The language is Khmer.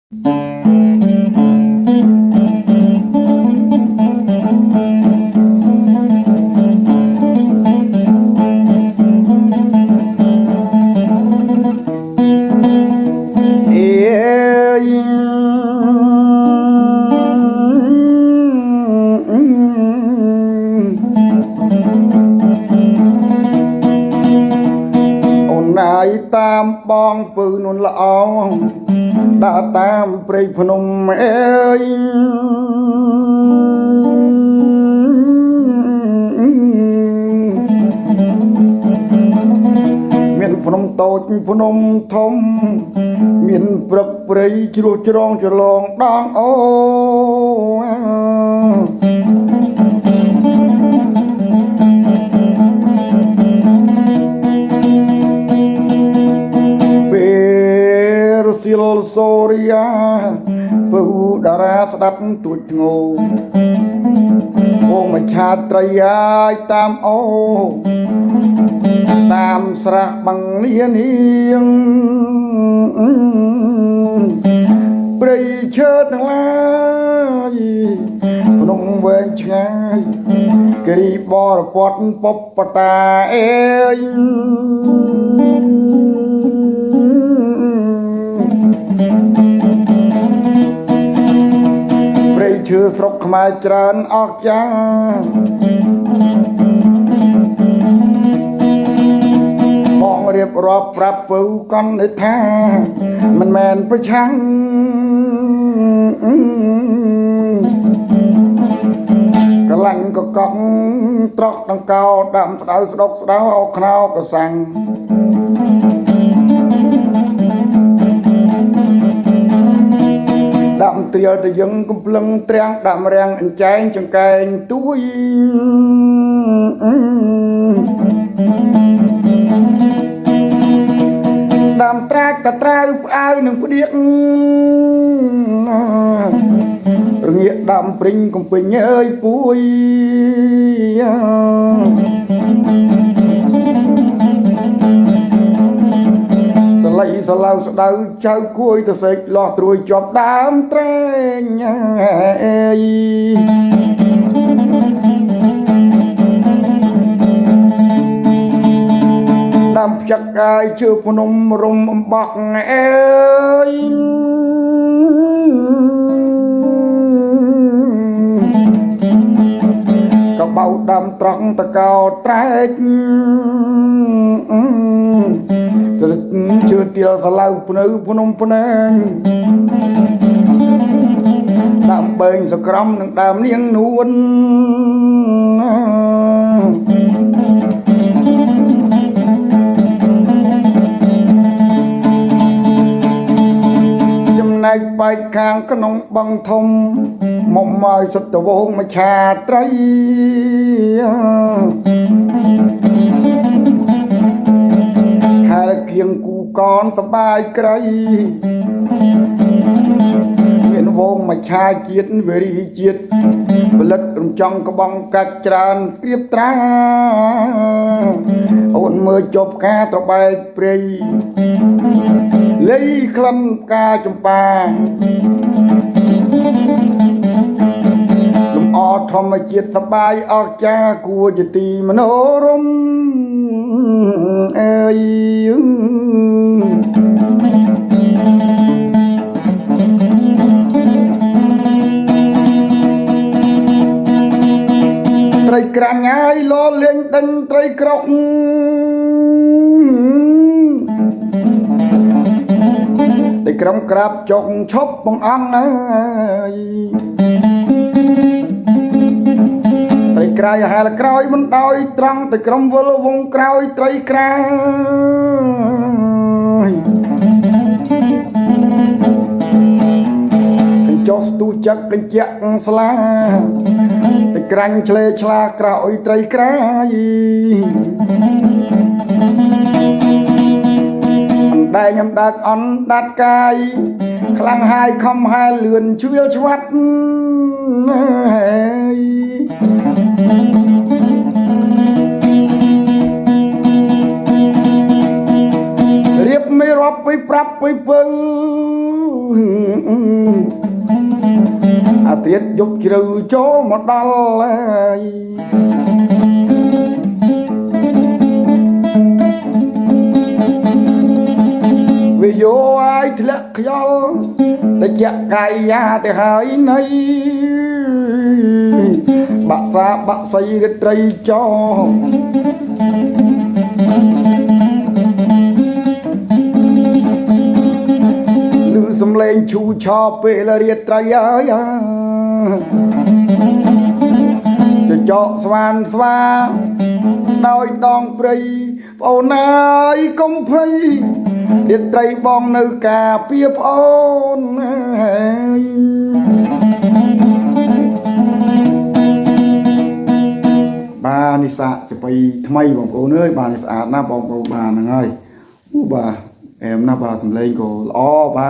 តាមបងពើនួនល្អដាក់តាមព្រៃភ្នំអើយមានភ្នំតូចភ្នំធំមានព្រឹកព្រៃជ្រោះជ្រងច្រឡងដងអូសិលសូរិយាពូតារាស្ដាប់ទួចធ្ងោអូមច្ឆាត្រីយាយតាមអូតាមស្រះបង្លានាងព្រៃឈើទាំងឡាយភ្នំវែងឆ្ងាយគិរីបរពតពពតាអេយឈើស្រុកខ្មែរច្រើនអស្ចារ្យបងរៀបរាប់ប្រាប់ពៅកននិថាមិនមែនប្រឆាំងកលាញ់កកង់ត្រកដង្កោដាំស្ដៅស្ដុកស្ដៅអោខ្នោកសាំងដាក់ត្រៀលទៅយើងកំភ្លឹងត្រាំងដាក់រាំងអញ្ចែងចង្កែងទួយដាំត្រាកតត្រាវផ្អើនឹងផ្ដៀករងាកដាំព្រិញកំពេញអើយពួយលៃសឡៅស្ដៅចៅគួយទៅសេកលោះត្រួយជាប់ដើមត្រែងអេយដើមផ្ចឹកកាយជើភ្នំរំអំបក់អេយកបៅដើមត្រង់តកោត្រែកស្រិតជឿទៀលសឡៅភ្នៅភ្នំភ្នែងដើមបែងសក្រំនឹងដើមនាងនួនចំណែកបែកខាងក្នុងបឹងធំមកមកសុទ្ធវងមច្ឆាត្រីហើយគៀងគូកនសបាយក្រៃមានវងមច្ឆាជាតិវេរីជាតិផលិតរំចង់ក្បងកាច់ច្រើនព្រៀបត្រាអូនមើលជប់ការត្របែកព្រៃលៃក្លិនផ្កាចម្ប៉ាលំអធម្មជាតិសបាយអស្ចារ្យគួរជាទីមនោរម្យអើយត្រីក្រាញ់ហើយលោលេងដេញត្រីក្រោកត្រីក្រុមក្រាបចុកឈប់បងអង្គអើយត្រីក្រៃហែលក្រោយមិនដោយត្រង់ទៅក្រុមវល់វងក្រោយត្រីក្រៃកញ្ចោះស្ទូចឹកកញ្ជាក់ស្លាត្រីក្រាញ់ឆ្លេឆ្លាក្រោយត្រីក្រៃតែញ៉ាំដាច់អន់ដាច់កាយខ្លាំងហើយខំហែលលឿនជ្រៀលឆ្វាត់រៀបមេរាប់ ไปปรับไปเปิ้งอาทิตย์ยกกระโจมมาดัลเลยวิโยไอ้ทะเลขยอลแต่จะกายยาแต่หายในบักษาบักใส่กระไตรจอลือสำเลงชูชอบเปลเรียดไตรยาจะเจาะสวานสวาดอยดองปรีเอานายกงไพรเรียดไตรบองនៅกาเปียบโอนบานิสะจะไปทำไมบองโอนเอ้ยบานิสะหน้าบองโอบานังไงบาแอมหน้าบาสำเลงก็ล้อบา